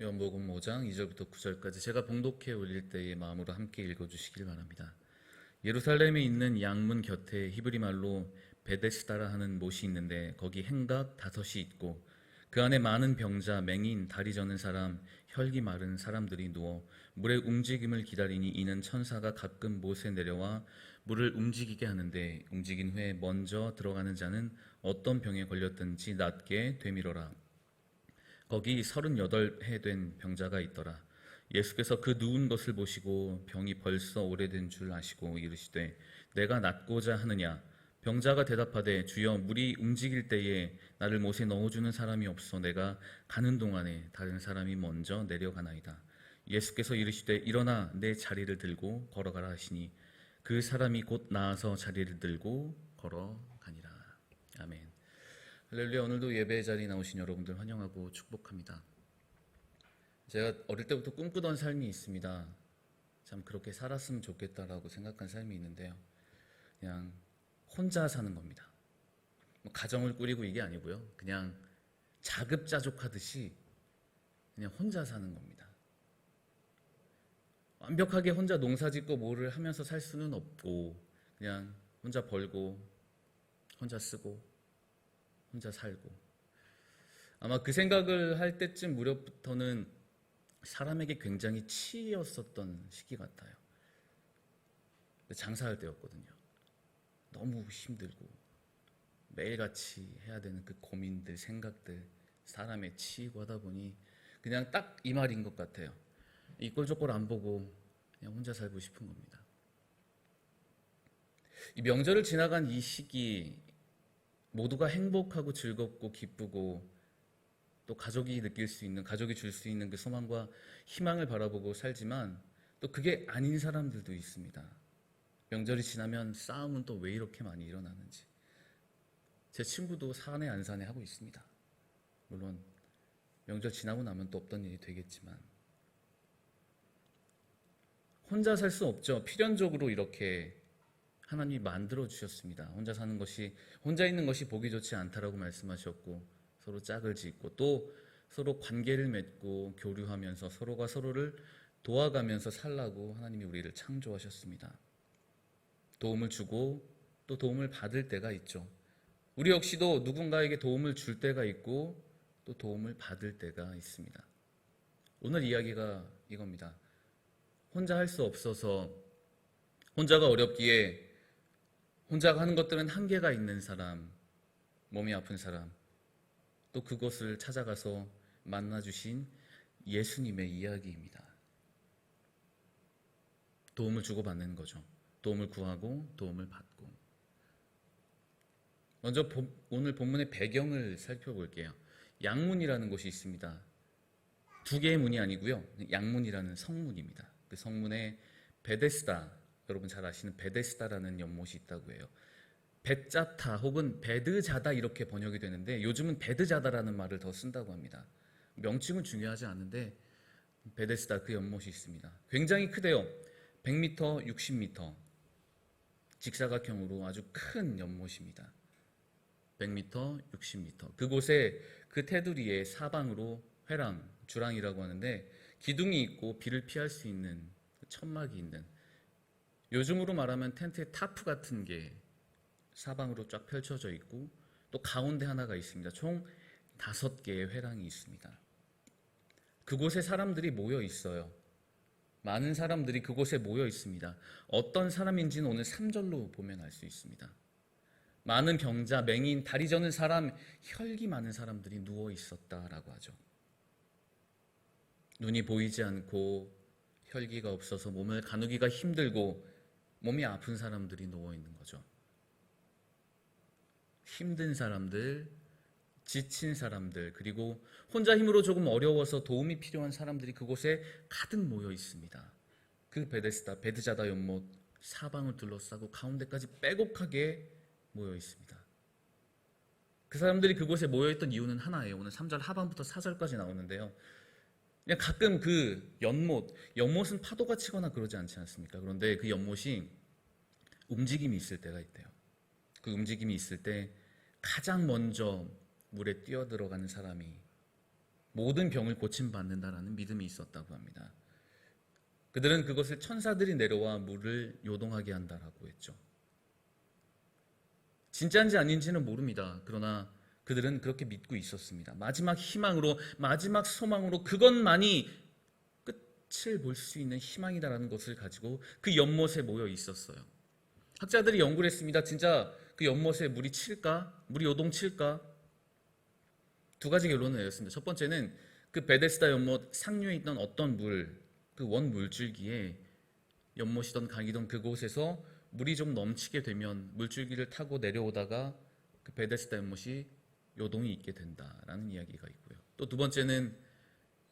요한복음 5장 2절부터 9절까지 제가 봉독해 올릴 때의 마음으로 함께 읽어주시길 바랍니다. 예루살렘에 있는 양문 곁에 히브리 말로 베데스다라 하는 못이 있는데 거기 행각 5이 있고 그 안에 많은 병자, 맹인, 다리 저는 사람, 혈기 마른 사람들이 누워 물의 움직임을 기다리니 이는 천사가 가끔 못에 내려와 물을 움직이게 하는데 움직인 후에 먼저 들어가는 자는 어떤 병에 걸렸든지 낫게 되밀어라. 거기 38해 된 병자가 있더라. 예수께서 그 누운 것을 보시고 병이 벌써 오래된 줄 아시고 이르시되 내가 낫고자 하느냐. 병자가 대답하되 주여 물이 움직일 때에 나를 못에 넣어주는 사람이 없어 내가 가는 동안에 다른 사람이 먼저 내려가나이다. 예수께서 이르시되 일어나 내 자리를 들고 걸어가라 하시니 그 사람이 곧 나아서 자리를 들고 걸어가니라. 아멘. 할렐루야. 오늘도 예배의 자리에 나오신 여러분들 환영하고 축복합니다. 제가 어릴 때부터 꿈꾸던 삶이 있습니다. 참 그렇게 살았으면 좋겠다라고 생각한 삶이 있는데요. 그냥 혼자 사는 겁니다. 가정을 꾸리고 이게 아니고요. 그냥 자급자족하듯이 그냥 혼자 사는 겁니다. 완벽하게 혼자 농사짓고 뭐를 하면서 살 수는 없고 그냥 혼자 벌고 혼자 쓰고 혼자 살고. 아마 그 생각을 할 때쯤 무렵부터는 사람에게 굉장히 치이었었던 시기 같아요. 장사할 때였거든요. 너무 힘들고 매일같이 해야 되는 그 고민들, 생각들, 사람에 치이고 하다 보니 그냥 딱 이 말인 것 같아요. 이 꼴 저 꼴 안 보고 그냥 혼자 살고 싶은 겁니다. 이 명절을 지나간 이 시기 모두가 행복하고 즐겁고 기쁘고 또 가족이 느낄 수 있는, 가족이 줄 수 있는 그 소망과 희망을 바라보고 살지만 또 그게 아닌 사람들도 있습니다. 명절이 지나면 싸움은 또 왜 이렇게 많이 일어나는지. 제 친구도 사내 안 사내 하고 있습니다. 물론 명절 지나고 나면 또 없던 일이 되겠지만 혼자 살 수 없죠. 필연적으로 이렇게 하나님이 만들어 주셨습니다. 혼자 사는 것이, 혼자 있는 것이 보기 좋지 않다라고 말씀하셨고 서로 짝을 짓고 또 서로 관계를 맺고 교류하면서 서로가 서로를 도와가면서 살라고 하나님이 우리를 창조하셨습니다. 도움을 주고 또 도움을 받을 때가 있죠. 우리 역시도 누군가에게 도움을 줄 때가 있고 또 도움을 받을 때가 있습니다. 오늘 이야기가 이겁니다. 혼자 할 수 없어서 혼자가 어렵기에 혼자가 하는 것들은 한계가 있는 사람, 몸이 아픈 사람, 또 그곳을 찾아가서 만나주신 예수님의 이야기입니다. 도움을 주고받는 거죠. 도움을 구하고 도움을 받고. 먼저 오늘 본문의 배경을 살펴볼게요. 양문이라는 곳이 있습니다. 두 개의 문이 아니고요. 양문이라는 성문입니다. 그 성문에 베데스다, 여러분 잘 아시는 베데스다라는 연못이 있다고 해요. 벳자타 혹은 베드자다 이렇게 번역이 되는데 요즘은 베드자다라는 말을 더 쓴다고 합니다. 명칭은 중요하지 않은데 베데스다 그 연못이 있습니다. 굉장히 크대요. 100m, 60m 직사각형으로 아주 큰 연못입니다. 100m, 60m 그곳에 그 테두리에 사방으로 회랑, 주랑이라고 하는데 기둥이 있고 비를 피할 수 있는 천막이 있는, 요즘으로 말하면 텐트의 타프 같은 게 사방으로 쫙 펼쳐져 있고 또 가운데 하나가 있습니다. 총 5개의 회랑이 있습니다. 그곳에 사람들이 모여 있어요. 많은 사람들이 그곳에 모여 있습니다. 어떤 사람인지는 오늘 3절로 보면 알 수 있습니다. 많은 병자, 맹인, 다리 저는 사람, 혈기 많은 사람들이 누워 있었다라고 하죠. 눈이 보이지 않고 혈기가 없어서 몸을 가누기가 힘들고 몸이 아픈 사람들이 누워 있는 거죠. 힘든 사람들, 지친 사람들, 그리고 혼자 힘으로 조금 어려워서 도움이 필요한 사람들이 그곳에 가득 모여 있습니다. 그 베드자다 연못 사방을 둘러싸고 가운데까지 빼곡하게 모여 있습니다. 그 사람들이 그곳에 모여있던 이유는 하나예요. 오늘 3절 하반부터 4절까지 나오는데요. 그냥 가끔 그 연못은 파도가 치거나 그러지 않지 않습니까? 그런데 그 연못이 움직임이 있을 때가 있대요. 그 움직임이 있을 때 가장 먼저 물에 뛰어들어가는 사람이 모든 병을 고침받는다라는 믿음이 있었다고 합니다. 그들은 그것을 천사들이 내려와 물을 요동하게 한다라고 했죠. 진짜인지 아닌지는 모릅니다. 그러나 그들은 그렇게 믿고 있었습니다. 마지막 희망으로, 마지막 소망으로 그것만이 끝을 볼 수 있는 희망이다라는 것을 가지고 그 연못에 모여 있었어요. 학자들이 연구를 했습니다. 진짜 그 연못에 물이 칠까? 물이 요동칠까? 두 가지 결론을 내렸습니다. 첫 번째는 그 베데스다 연못 상류에 있던 어떤 그 원 물줄기에 연못이던 강이던 그곳에서 물이 좀 넘치게 되면 물줄기를 타고 내려오다가 그 베데스다 연못이 요동이 있게 된다라는 이야기가 있고요. 또 두 번째는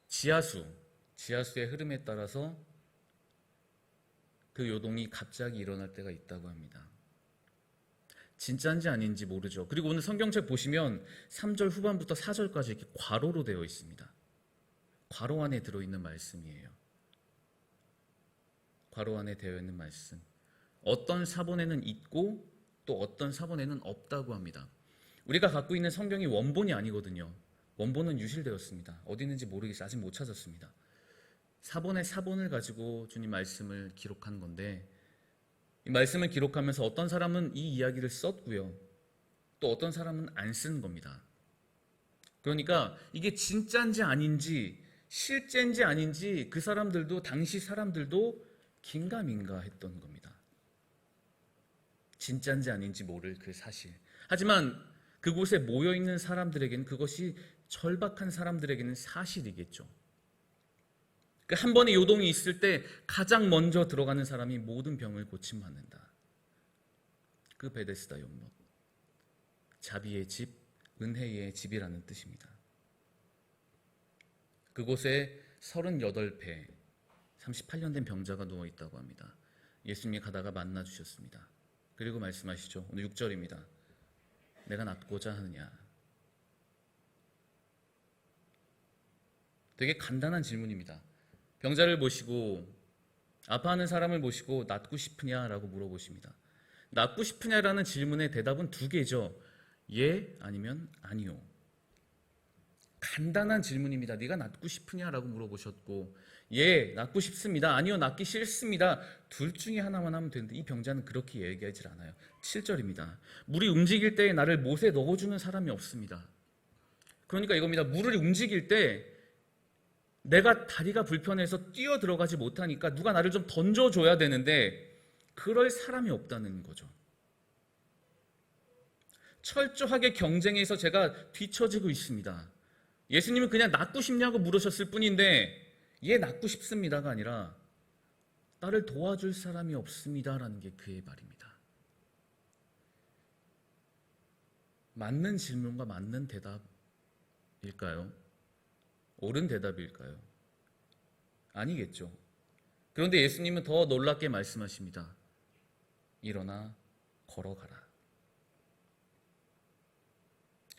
지하수의 흐름에 따라서 그 요동이 갑자기 일어날 때가 있다고 합니다. 진짜인지 아닌지 모르죠. 그리고 오늘 성경책 보시면 3절 후반부터 4절까지 이렇게 괄호로 되어 있습니다. 괄호 안에 들어있는 말씀이에요. 괄호 안에 되어 있는 말씀. 어떤 사본에는 있고 또 어떤 사본에는 없다고 합니다. 우리가 갖고 있는 성경이 원본이 아니거든요. 원본은 유실되었습니다. 어디 있는지 모르겠어요. 아직 못 찾았습니다. 사본의 사본을 가지고 주님 말씀을 기록한 건데 이 말씀을 기록하면서 어떤 사람은 이 이야기를 썼고요. 또 어떤 사람은 안 쓴 겁니다. 그러니까 이게 진짜인지 아닌지 실제인지 아닌지 그 사람들도 당시 사람들도 긴가민가 했던 겁니다. 진짜인지 아닌지 모를 그 사실. 하지만 그곳에 모여있는 사람들에게는 그것이 절박한 사람들에게는 사실이겠죠. 그 한 번의 요동이 있을 때 가장 먼저 들어가는 사람이 모든 병을 고침받는다. 그 베데스다 연못. 자비의 집, 은혜의 집이라는 뜻입니다. 그곳에 38배, 38년 된 병자가 누워있다고 합니다. 예수님이 가다가 만나주셨습니다. 그리고 말씀하시죠. 오늘 6절입니다. 내가 낫고자 하느냐. 되게 간단한 질문입니다. 병자를 보시고 아파하는 사람을 보시고 낫고 싶으냐라고 물어보십니다. 낫고 싶으냐라는 질문의 대답은 두 개죠. 예 아니면 아니요. 간단한 질문입니다. 네가 낫고 싶으냐라고 물어보셨고 예 낫고 싶습니다. 아니요 낫기 싫습니다. 둘 중에 하나만 하면 되는데 이 병자는 그렇게 얘기하지 않아요. 7절입니다. 물이 움직일 때에 나를 못에 넣어주는 사람이 없습니다. 그러니까 이겁니다. 물을 움직일 때 내가 다리가 불편해서 뛰어 들어가지 못하니까 누가 나를 좀 던져줘야 되는데 그럴 사람이 없다는 거죠. 철저하게 경쟁에서 제가 뒤처지고 있습니다. 예수님은 그냥 낫고 싶냐고 물으셨을 뿐인데 예 낫고 싶습니다가 아니라 나를 도와줄 사람이 없습니다라는 게 그의 말입니다. 맞는 질문과 맞는 대답일까요? 옳은 대답일까요? 아니겠죠. 그런데 예수님은 더 놀랍게 말씀하십니다. 일어나 걸어가라.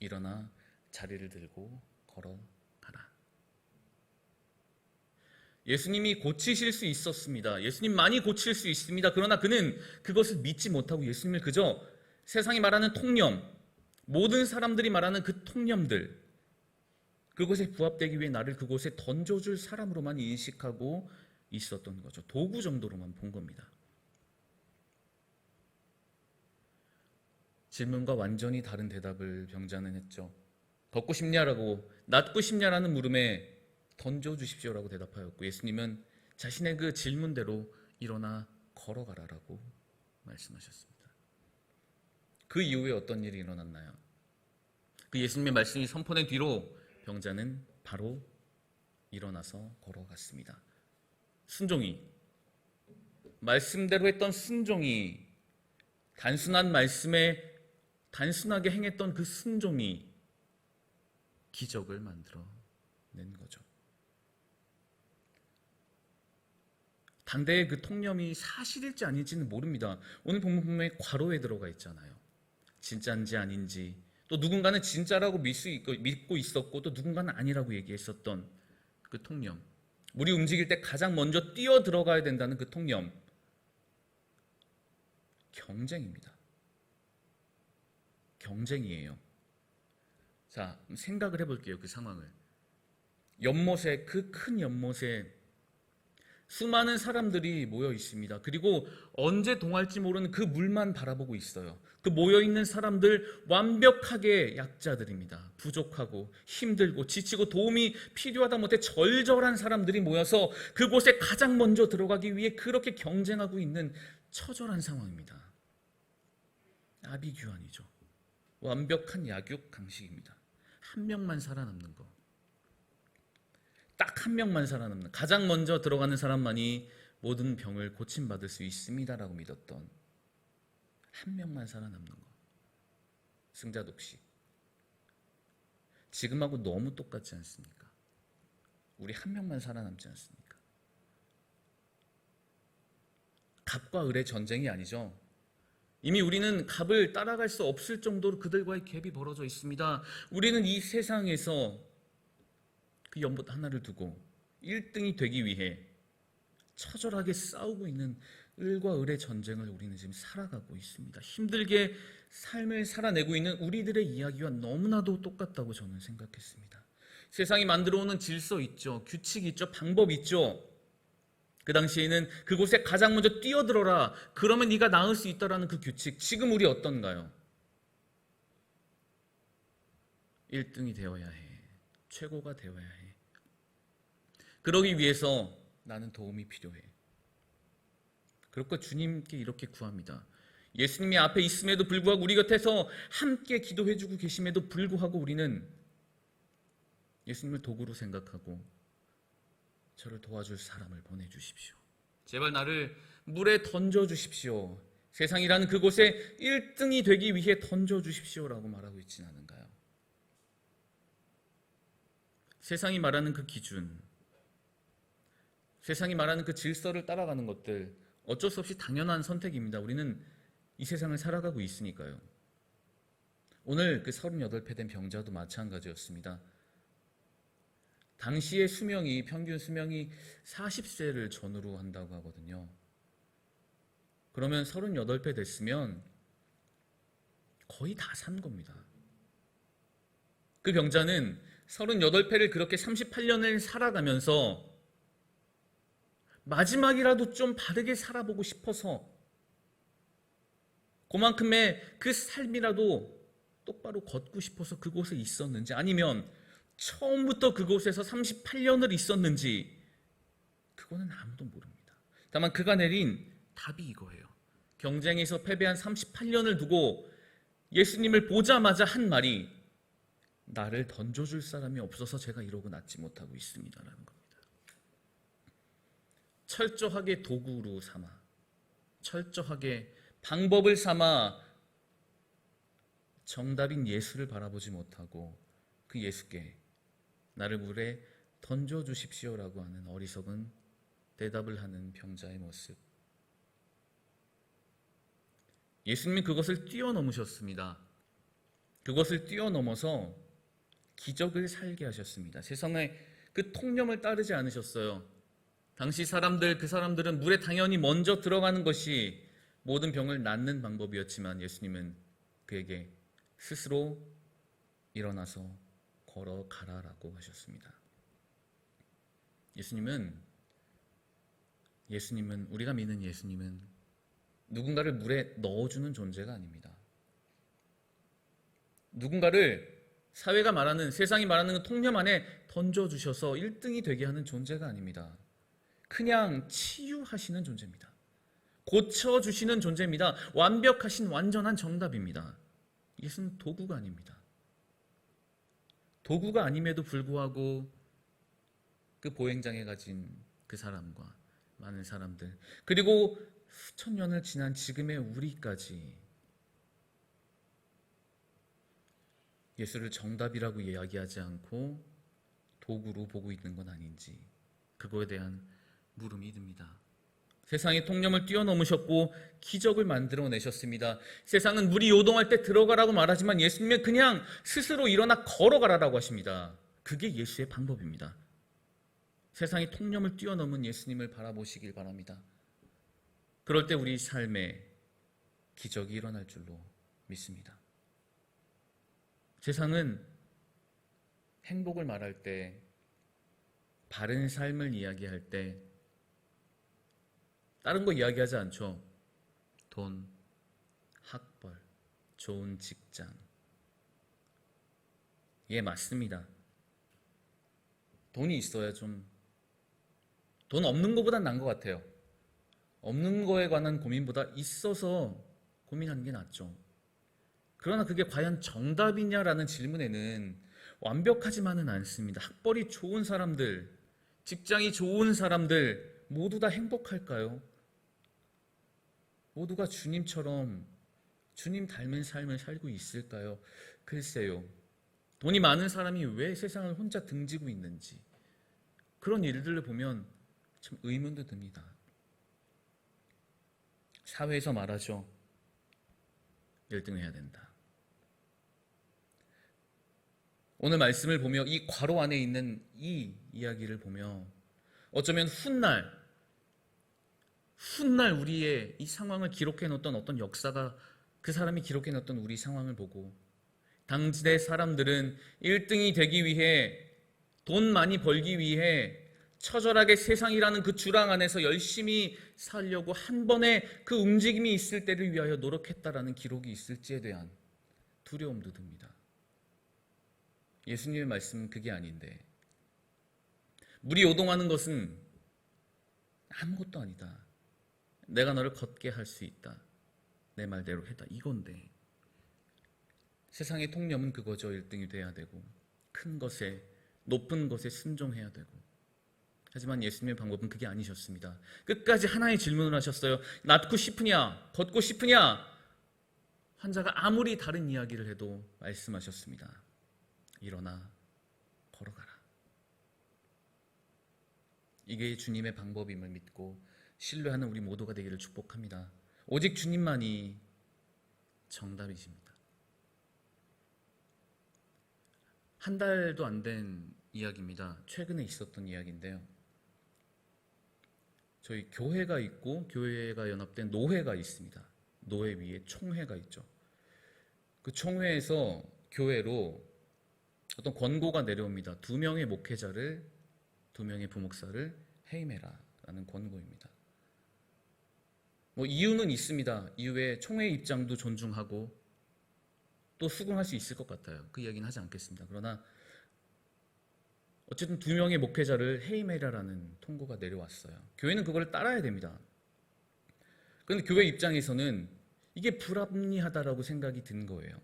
일어나 자리를 들고 걸어가라. 예수님이 고치실 수 있었습니다. 예수님 많이 고칠 수 있습니다. 그러나 그는 그것을 믿지 못하고 예수님을 그저 세상이 말하는 통념, 모든 사람들이 말하는 그 통념들, 그것에 부합되기 위해 나를 그곳에 던져줄 사람으로만 인식하고 있었던 거죠. 도구 정도로만 본 겁니다. 질문과 완전히 다른 대답을 병자는 했죠. 걷고 싶냐라고, 낫고 싶냐라는 물음에 던져주십시오라고 대답하였고 예수님은 자신의 그 질문대로 일어나 걸어가라라고 말씀하셨습니다. 그 이후에 어떤 일이 일어났나요? 그 예수님의 말씀이 선포된 뒤로 병자는 바로 일어나서 걸어갔습니다. 순종이, 말씀대로 했던 순종이, 단순한 말씀에 단순하게 행했던 그 순종이 기적을 만들어낸 거죠. 당대의 그 통념이 사실일지 아닌지는 모릅니다. 오늘 본문 보면 괄호에 들어가 있잖아요. 진짜인지 아닌지, 또 누군가는 진짜라고 믿고 있었고 또 누군가는 아니라고 얘기했었던 그 통념, 물이 움직일 때 가장 먼저 뛰어 들어가야 된다는 그 통념, 경쟁입니다. 경쟁이에요. 자, 생각을 해볼게요. 그 상황을. 연못에, 그 큰 연못에 수많은 사람들이 모여 있습니다. 그리고 언제 동할지 모르는 그 물만 바라보고 있어요. 그 모여있는 사람들 완벽하게 약자들입니다. 부족하고 힘들고 지치고 도움이 필요하다 못해 절절한 사람들이 모여서 그곳에 가장 먼저 들어가기 위해 그렇게 경쟁하고 있는 처절한 상황입니다. 아비규환이죠. 완벽한 약육 강식입니다. 한 명만 살아남는 거. 딱 한 명만 살아남는, 가장 먼저 들어가는 사람만이 모든 병을 고침받을 수 있습니다라고 믿었던 한 명만 살아남는 거. 승자독식. 지금하고 너무 똑같지 않습니까? 우리 한 명만 살아남지 않습니까? 갑과 을의 전쟁이 아니죠. 이미 우리는 갑을 따라갈 수 없을 정도로 그들과의 갭이 벌어져 있습니다. 우리는 이 세상에서 그 연못 하나를 두고 1등이 되기 위해 처절하게 싸우고 있는 을과 을의 전쟁을 우리는 지금 살아가고 있습니다. 힘들게 삶을 살아내고 있는 우리들의 이야기와 너무나도 똑같다고 저는 생각했습니다. 세상이 만들어오는 질서 있죠. 규칙 있죠. 방법 있죠. 그 당시에는 그곳에 가장 먼저 뛰어들어라. 그러면 네가 나을 수 있다라는 그 규칙. 지금 우리 어떤가요? 1등이 되어야 해. 최고가 되어야 해. 그러기 위해서 나는 도움이 필요해. 그렇고 주님께 이렇게 구합니다. 예수님이 앞에 있음에도 불구하고 우리 곁에서 함께 기도해주고 계심에도 불구하고 우리는 예수님을 도구로 생각하고 저를 도와줄 사람을 보내주십시오. 제발 나를 물에 던져주십시오. 세상이라는 그곳에 1등이 되기 위해 던져주십시오라고 말하고 있진 않은가요? 세상이 말하는 그 기준, 세상이 말하는 그 질서를 따라가는 것들, 어쩔 수 없이 당연한 선택입니다. 우리는 이 세상을 살아가고 있으니까요. 오늘 그 38배 된 병자도 마찬가지였습니다. 당시의 수명이, 평균 수명이 40세를 전후로 한다고 하거든요. 그러면 38배 됐으면 거의 다 산 겁니다. 그 병자는 38회를 그렇게 38년을 살아가면서 마지막이라도 좀 바르게 살아보고 싶어서 그만큼의 그 삶이라도 똑바로 걷고 싶어서 그곳에 있었는지, 아니면 처음부터 그곳에서 38년을 있었는지, 그거는 아무도 모릅니다. 다만 그가 내린 답이 이거예요. 경쟁에서 패배한 38년을 두고 예수님을 보자마자 한 말이, 나를 던져줄 사람이 없어서 제가 이러고 낫지 못하고 있습니다라는 겁니다. 철저하게 도구로 삼아, 철저하게 방법을 삼아 정답인 예수를 바라보지 못하고 그 예수께 나를 물에 던져주십시오라고 하는 어리석은 대답을 하는 병자의 모습. 예수님은 그것을 뛰어넘으셨습니다. 그것을 뛰어넘어서 기적을 살게 하셨습니다. 세상의 그 통념을 따르지 않으셨어요. 당시 사람들, 그 사람들은 물에 당연히 먼저 들어가는 것이 모든 병을 낫는 방법이었지만 예수님은 그에게 스스로 일어나서 걸어가라라고 하셨습니다. 예수님은 우리가 믿는 예수님은 누군가를 물에 넣어주는 존재가 아닙니다. 누군가를 사회가 말하는, 세상이 말하는 그 통념 안에 던져주셔서 1등이 되게 하는 존재가 아닙니다. 그냥 치유하시는 존재입니다. 고쳐주시는 존재입니다. 완벽하신 완전한 정답입니다. 예수는 도구가 아닙니다. 도구가 아님에도 불구하고 그 보행장애 가진 그 사람과 많은 사람들, 그리고 수천 년을 지난 지금의 우리까지 예수를 정답이라고 이야기하지 않고 도구로 보고 있는 건 아닌지, 그거에 대한 물음이 듭니다. 세상의 통념을 뛰어넘으셨고 기적을 만들어내셨습니다. 세상은 물이 요동할 때 들어가라고 말하지만 예수님은 그냥 스스로 일어나 걸어가라라고 하십니다. 그게 예수의 방법입니다. 세상의 통념을 뛰어넘은 예수님을 바라보시길 바랍니다. 그럴 때 우리 삶에 기적이 일어날 줄로 믿습니다. 세상은 행복을 말할 때 바른 삶을 이야기할 때 다른 거 이야기하지 않죠. 돈, 학벌, 좋은 직장. 예, 맞습니다. 돈이 있어야 좀, 돈 없는 것보단 나은 것 같아요. 없는 거에 관한 고민보다 있어서 고민하는 게 낫죠. 그러나 그게 과연 정답이냐라는 질문에는 완벽하지만은 않습니다. 학벌이 좋은 사람들, 직장이 좋은 사람들 모두 다 행복할까요? 모두가 주님처럼 주님 닮은 삶을 살고 있을까요? 글쎄요. 돈이 많은 사람이 왜 세상을 혼자 등지고 있는지 그런 일들을 보면 참 의문도 듭니다. 사회에서 말하죠. 1등 해야 된다. 오늘 말씀을 보며 이 괄호 안에 있는 이 이야기를 보며 어쩌면 훗날 우리의 이 상황을 기록해 놓던 어떤 역사가 그 사람이 기록해 놓던 우리 상황을 보고 당시대 사람들은 1등이 되기 위해 돈 많이 벌기 위해 처절하게 세상이라는 그 주랑 안에서 열심히 살려고 한 번에 그 움직임이 있을 때를 위하여 노력했다라는 기록이 있을지에 대한 두려움도 듭니다. 예수님의 말씀은 그게 아닌데 물이 요동하는 것은 아무것도 아니다. 내가 너를 걷게 할 수 있다. 내 말대로 해다. 이건데 세상의 통념은 그거죠. 1등이 돼야 되고 큰 것에 높은 것에 순종해야 되고 하지만 예수님의 방법은 그게 아니셨습니다. 끝까지 하나의 질문을 하셨어요. 낳고 싶으냐? 걷고 싶으냐? 환자가 아무리 다른 이야기를 해도 말씀하셨습니다. 일어나 걸어가라. 이게 주님의 방법임을 믿고 신뢰하는 우리 모두가 되기를 축복합니다. 오직 주님만이 정답이십니다. 한 달도 안 된 이야기입니다. 최근에 있었던 이야기인데요. 저희 교회가 있고 교회가 연합된 노회가 있습니다. 노회 위에 총회가 있죠. 그 총회에서 교회로 어떤 권고가 내려옵니다. 2명의 목회자를 2명의 부목사를 해임해라라는 권고입니다. 이유는 있습니다. 이후에 총회의 입장도 존중하고 또 수긍할 수 있을 것 같아요. 그 이야기는 하지 않겠습니다. 그러나 어쨌든 2명의 목회자를 해임해라라는 통고가 내려왔어요. 교회는 그걸 따라야 됩니다. 그런데 교회 입장에서는 이게 불합리하다라고 생각이 든 거예요.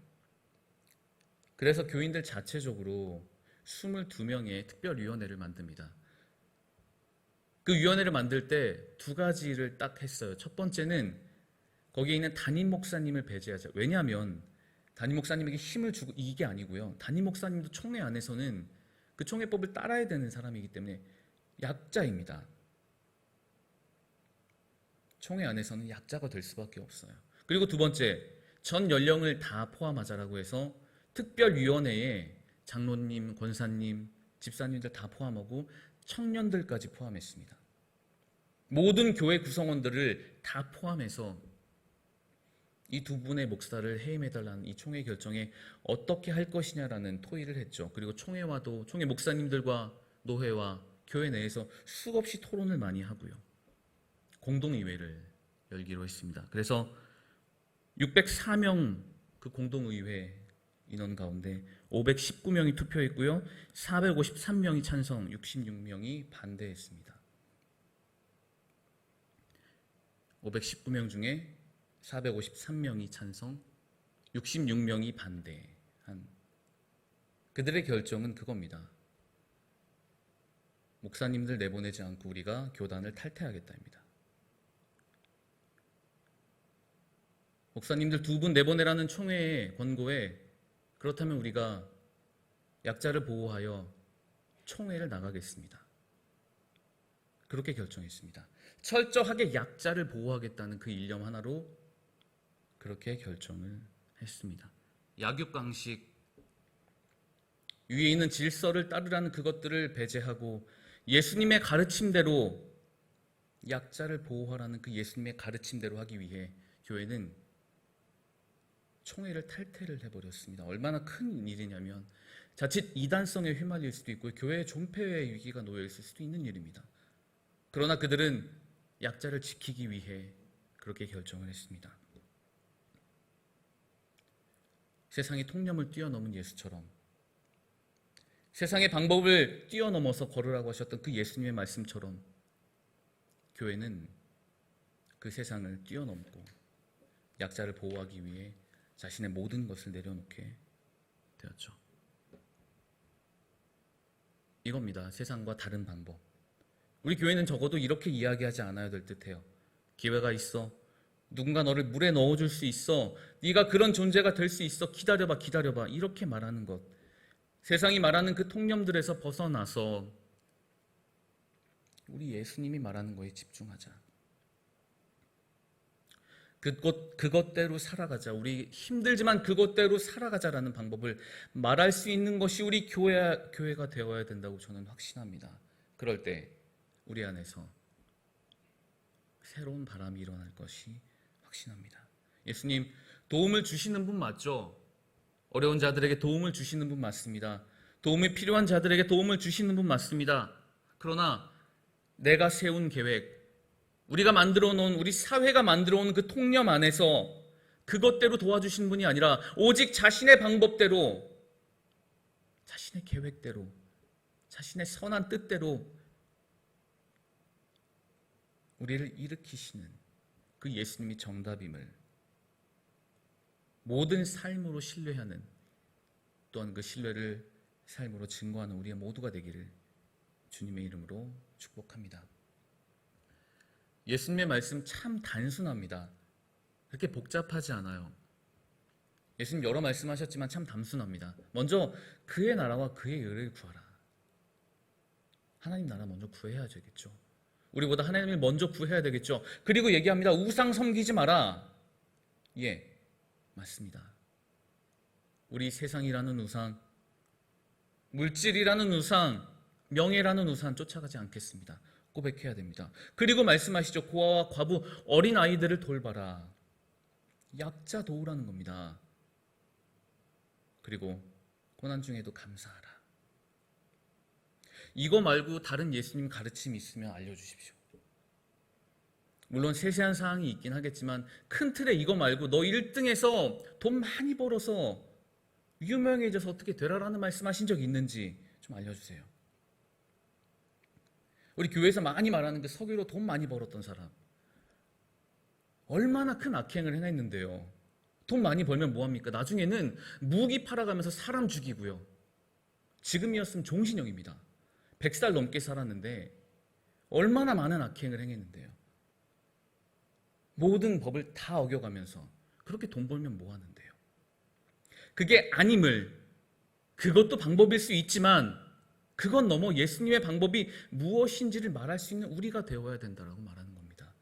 그래서 교인들 자체적으로 22명의 특별위원회를 만듭니다. 그 위원회를 만들 때 2가지를 딱 했어요. 첫 번째는 거기에 있는 담임 목사님을 배제하자. 왜냐하면 담임 목사님에게 힘을 주고 이게 아니고요. 담임 목사님도 총회 안에서는 그 총회법을 따라야 되는 사람이기 때문에 약자입니다. 총회 안에서는 약자가 될 수밖에 없어요. 그리고 2번째, 전 연령을 다 포함하자라고 해서 특별위원회에 장로님, 권사님, 집사님들 다 포함하고 청년들까지 포함했습니다. 모든 교회 구성원들을 다 포함해서 이 2분의 목사를 해임해달라는 이 총회 결정에 어떻게 할 것이냐라는 토의를 했죠. 그리고 총회 목사님들과 노회와 교회 내에서 수없이 토론을 많이 하고요. 공동의회를 열기로 했습니다. 그래서 604명 그 공동의회 인원 가운데 519명이 투표했고요. 453명이 찬성, 66명이 반대했습니다. 519명 중에 453명이 찬성, 66명이 반대한 그들의 결정은 그겁니다. 목사님들 내보내지 않고 우리가 교단을 탈퇴하겠다입니다. 목사님들 2분 내보내라는 총회의 권고에 그렇다면 우리가 약자를 보호하여 총회를 나가겠습니다. 그렇게 결정했습니다. 철저하게 약자를 보호하겠다는 그 일념 하나로 그렇게 결정을 했습니다. 약육강식, 위에 있는 질서를 따르라는 그것들을 배제하고 예수님의 가르침대로 약자를 보호하라는 그 예수님의 가르침대로 하기 위해 교회는 총회를 탈퇴를 해버렸습니다. 얼마나 큰 일이냐면 자칫 이단성에 휘말릴 수도 있고 교회의 존폐의 위기가 놓여 있을 수도 있는 일입니다. 그러나 그들은 약자를 지키기 위해 그렇게 결정을 했습니다. 세상의 통념을 뛰어넘은 예수처럼 세상의 방법을 뛰어넘어서 걸으라고 하셨던 그 예수님의 말씀처럼 교회는 그 세상을 뛰어넘고 약자를 보호하기 위해 자신의 모든 것을 내려놓게 되었죠. 이겁니다. 세상과 다른 방법. 우리 교회는 적어도 이렇게 이야기하지 않아야 될 듯해요. 기회가 있어. 누군가 너를 물에 넣어줄 수 있어. 네가 그런 존재가 될 수 있어. 기다려봐, 기다려봐. 이렇게 말하는 것. 세상이 말하는 그 통념들에서 벗어나서 우리 예수님이 말하는 거에 집중하자. 그것대로 살아가자. 우리 힘들지만 그것대로 살아가자라는 방법을 말할 수 있는 것이 우리 교회가 되어야 된다고 저는 확신합니다. 그럴 때 우리 안에서 새로운 바람이 일어날 것이 확신합니다. 예수님 도움을 주시는 분 맞죠? 어려운 자들에게 도움을 주시는 분 맞습니다. 도움이 필요한 자들에게 도움을 주시는 분 맞습니다. 그러나 내가 세운 계획, 우리가 만들어 놓은, 우리 사회가 만들어 놓은 그 통념 안에서 그것대로 도와주시는 분이 아니라 오직 자신의 방법대로, 자신의 계획대로, 자신의 선한 뜻대로 우리를 일으키시는 그 예수님이 정답임을 모든 삶으로 신뢰하는, 또한 그 신뢰를 삶으로 증거하는 우리의 모두가 되기를 주님의 이름으로 축복합니다. 예수님의 말씀 참 단순합니다. 그렇게 복잡하지 않아요. 예수님 여러 말씀하셨지만 참 단순합니다. 먼저 그의 나라와 그의 의를 구하라. 하나님 나라 먼저 구해야 되겠죠. 우리보다 하나님을 먼저 구해야 되겠죠. 그리고 얘기합니다. 우상 섬기지 마라. 예, 맞습니다. 우리 세상이라는 우상, 물질이라는 우상, 명예라는 우상 쫓아가지 않겠습니다. 고백해야 됩니다. 그리고 말씀하시죠. 고아와 과부, 어린 아이들을 돌봐라. 약자 도우라는 겁니다. 그리고 고난 중에도 감사하라. 이거 말고 다른 예수님 가르침이 있으면 알려주십시오. 물론 세세한 사항이 있긴 하겠지만 큰 틀에 이거 말고 너 1등해서 돈 많이 벌어서 유명해져서 어떻게 되라라는 말씀하신 적 있는지 좀 알려주세요. 우리 교회에서 많이 말하는 그 석유로 돈 많이 벌었던 사람, 얼마나 큰 악행을 행했는데요. 돈 많이 벌면 뭐합니까? 나중에는 무기 팔아가면서 사람 죽이고요. 지금이었으면 종신형입니다. 100살 넘게 살았는데 얼마나 많은 악행을 행했는데요. 모든 법을 다 어겨가면서 그렇게 돈 벌면 뭐 하는데요. 그게 아님을, 그것도 방법일 수 있지만 그건 넘어 예수님의 방법이 무엇인지를 말할 수 있는 우리가 되어야 된다라고 말하는 겁니다.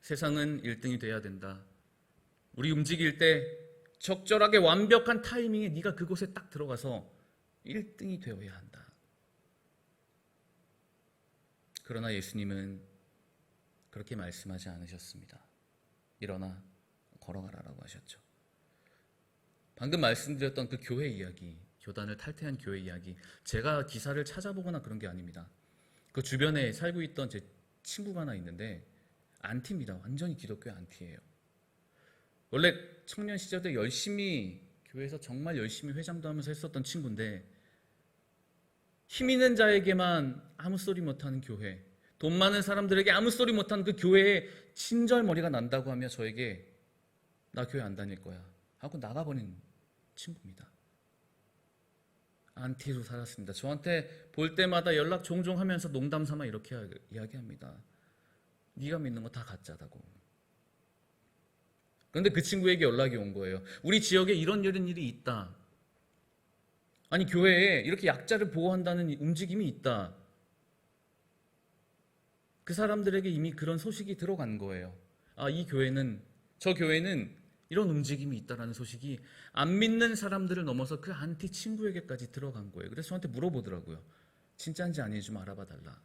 세상은 1등이 돼야 된다. 우리 움직일 때 적절하게 완벽한 타이밍에 네가 그곳에 딱 들어가서 1등이 되어야 한다. 그러나 예수님은 그렇게 말씀하지 않으셨습니다. 일어나 걸어가라라고 하셨죠. 방금 말씀드렸던 그 교회 이야기, 교단을 탈퇴한 교회 이야기, 제가 기사를 찾아보거나 그런 게 아닙니다. 그 주변에 살고 있던 제 친구가 하나 있는데 안티입니다. 완전히 기독교 안티예요. 원래 청년 시절 때 열심히 교회에서 정말 열심히 회장도 하면서 했었던 친구인데 힘 있는 자에게만 아무 소리 못하는 교회, 돈 많은 사람들에게 아무 소리 못하는 그 교회에 친절머리가 난다고 하며 저에게 나 교회 안 다닐 거야 하고 나가버린 친구입니다. 안티로 살았습니다. 저한테 볼 때마다 연락 종종 하면서 농담 삼아 이렇게 이야기합니다. 네가 믿는 거 다 가짜다고. 그런데 그 친구에게 연락이 온 거예요. 우리 지역에 이런 일이 있다. 아니 교회에 이렇게 약자를 보호한다는 움직임이 있다. 그 사람들에게 이미 그런 소식이 들어간 거예요. 아, 이 교회는, 저 교회는 이런 움직임이 있다라는 소식이 안 믿는 사람들을 넘어서 그 안티 친구에게까지 들어간 거예요. 그래서 저한테 물어보더라고요. 진짜인지 아닌지 좀 알아봐 달라.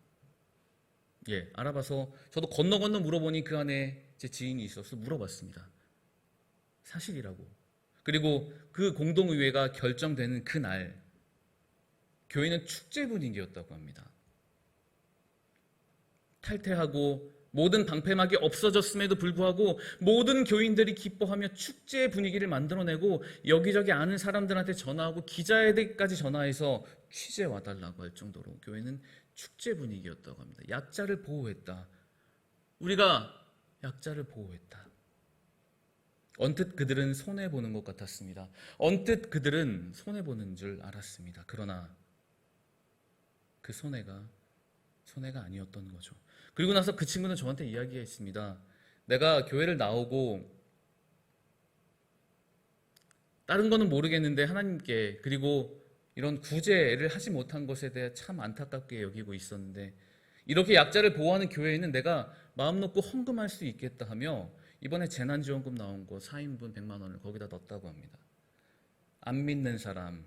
예, 알아봐서 저도 건너 물어보니 그 안에 제 지인이 있어서 물어봤습니다. 사실이라고. 그리고 그 공동의회가 결정되는 그날 교회는 축제 분위기였다고 합니다. 탈퇴하고 모든 방패막이 없어졌음에도 불구하고 모든 교인들이 기뻐하며 축제 분위기를 만들어내고 여기저기 아는 사람들한테 전화하고 기자회견까지 전화해서 취재 와달라고 할 정도로 교회는 축제 분위기였다고 합니다. 약자를 보호했다. 우리가 약자를 보호했다. 언뜻 그들은 손해보는 것 같았습니다. 언뜻 그들은 손해보는 줄 알았습니다. 그러나 그 손해가 아니었던 거죠. 그리고 나서 그 친구는 저한테 이야기했습니다. 내가 교회를 나오고 다른 거는 모르겠는데 하나님께 그리고 이런 구제를 하지 못한 것에 대해 참 안타깝게 여기고 있었는데 이렇게 약자를 보호하는 교회에는 내가 마음 놓고 헌금할 수 있겠다 하며 이번에 재난지원금 나온 거 4인분 100만 원을 거기다 넣었다고 합니다. 안 믿는 사람,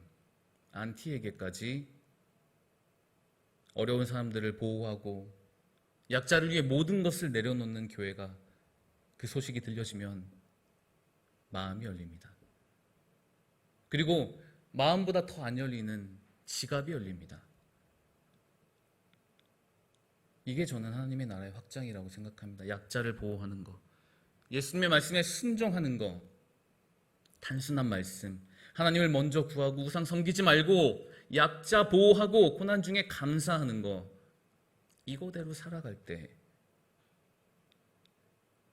안티에게까지 어려운 사람들을 보호하고 약자를 위해 모든 것을 내려놓는 교회가 그 소식이 들려지면 마음이 열립니다. 그리고 마음보다 더 안 열리는 지갑이 열립니다. 이게 저는 하나님의 나라의 확장이라고 생각합니다. 약자를 보호하는 거, 예수님의 말씀에 순종하는 거, 단순한 말씀, 하나님을 먼저 구하고 우상 섬기지 말고 약자 보호하고 고난 중에 감사하는 거, 이거대로 살아갈 때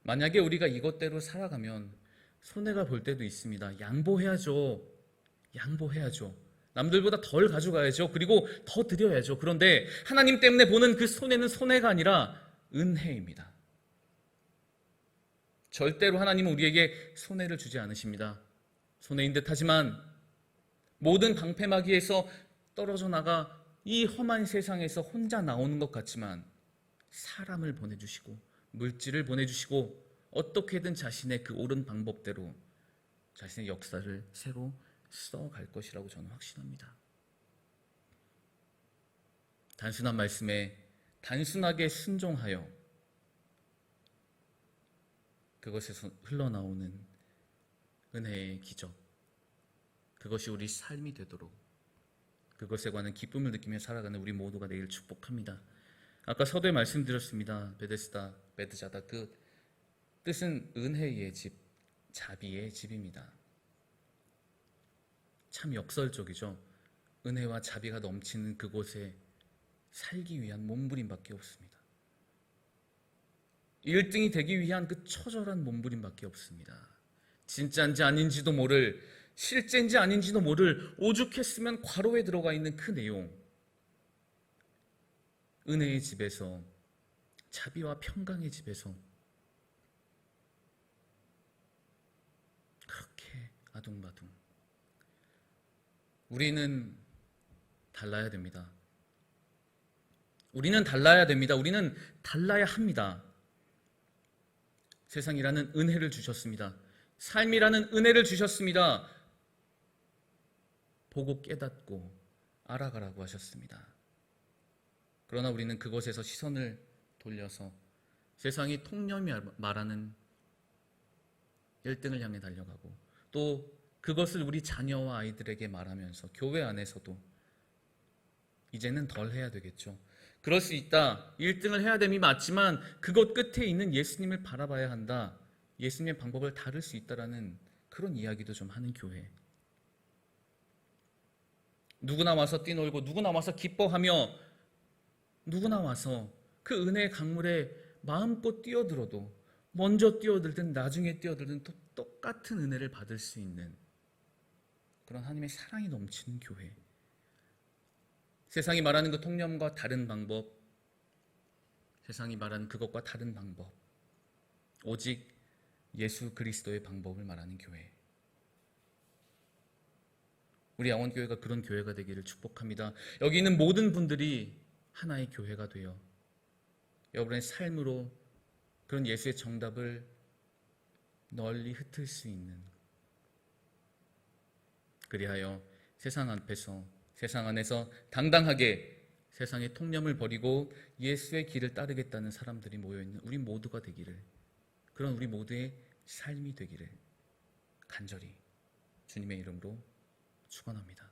만약에 우리가 이것대로 살아가면 손해가 볼 때도 있습니다. 양보해야죠. 남들보다 덜 가져가야죠. 그리고 더 드려야죠. 그런데 하나님 때문에 보는 그 손해는 손해가 아니라 은혜입니다. 절대로 하나님은 우리에게 손해를 주지 않으십니다. 손해인 듯 하지만 모든 방패막이에서 떨어져 나가 이 험한 세상에서 혼자 나오는 것 같지만 사람을 보내주시고 물질을 보내주시고 어떻게든 자신의 그 옳은 방법대로 자신의 역사를 새로 써갈 것이라고 저는 확신합니다. 단순한 말씀에 단순하게 순종하여 그것에서 흘러나오는 은혜의 기적, 그것이 우리 삶이 되도록 그것에 관한 기쁨을 느끼며 살아가는 우리 모두가 되기를 축복합니다. 아까 서두에 말씀드렸습니다. 베드자다, 그 뜻은 은혜의 집, 자비의 집입니다. 참 역설적이죠. 은혜와 자비가 넘치는 그곳에 살기 위한 몸부림밖에 없습니다. 1등이 되기 위한 그 처절한 몸부림밖에 없습니다. 진짜인지 아닌지도 모를, 실제인지 아닌지도 모를 오죽했으면 괄호에 들어가 있는 그 내용, 은혜의 집에서, 자비와 평강의 집에서 그렇게 아둥바둥. 우리는 달라야 됩니다. 우리는 달라야 합니다. 세상이라는 은혜를 주셨습니다. 삶이라는 은혜를 주셨습니다. 보고 깨닫고 알아가라고 하셨습니다. 그러나 우리는 그것에서 시선을 돌려서 세상이 통념이 말하는 1등을 향해 달려가고 또 그것을 우리 자녀와 아이들에게 말하면서 교회 안에서도 이제는 덜 해야 되겠죠. 그럴 수 있다. 1등을 해야 됨이 맞지만 그것 끝에 있는 예수님을 바라봐야 한다. 예수님의 방법을 다룰 수 있다라는 그런 이야기도 좀 하는 교회. 누구나 와서 뛰놀고 누구나 와서 기뻐하며 누구나 와서 그 은혜의 강물에 마음껏 뛰어들어도 먼저 뛰어들든 나중에 뛰어들든 또 똑같은 은혜를 받을 수 있는 그런 하나님의 사랑이 넘치는 교회. 세상이 말하는 그 통념과 다른 방법, 세상이 말하는 그것과 다른 방법, 오직 예수 그리스도의 방법을 말하는 교회. 우리 양원교회가 그런 교회가 되기를 축복합니다. 여기 있는 모든 분들이 하나의 교회가 되어 여러분의 삶으로 그런 예수의 정답을 널리 흩을 수 있는, 그리하여 세상 앞에서, 세상 안에서 당당하게 세상의 통념을 버리고 예수의 길을 따르겠다는 사람들이 모여있는 우리 모두가 되기를, 그런 우리 모두의 삶이 되기를 간절히 주님의 이름으로 축원합니다.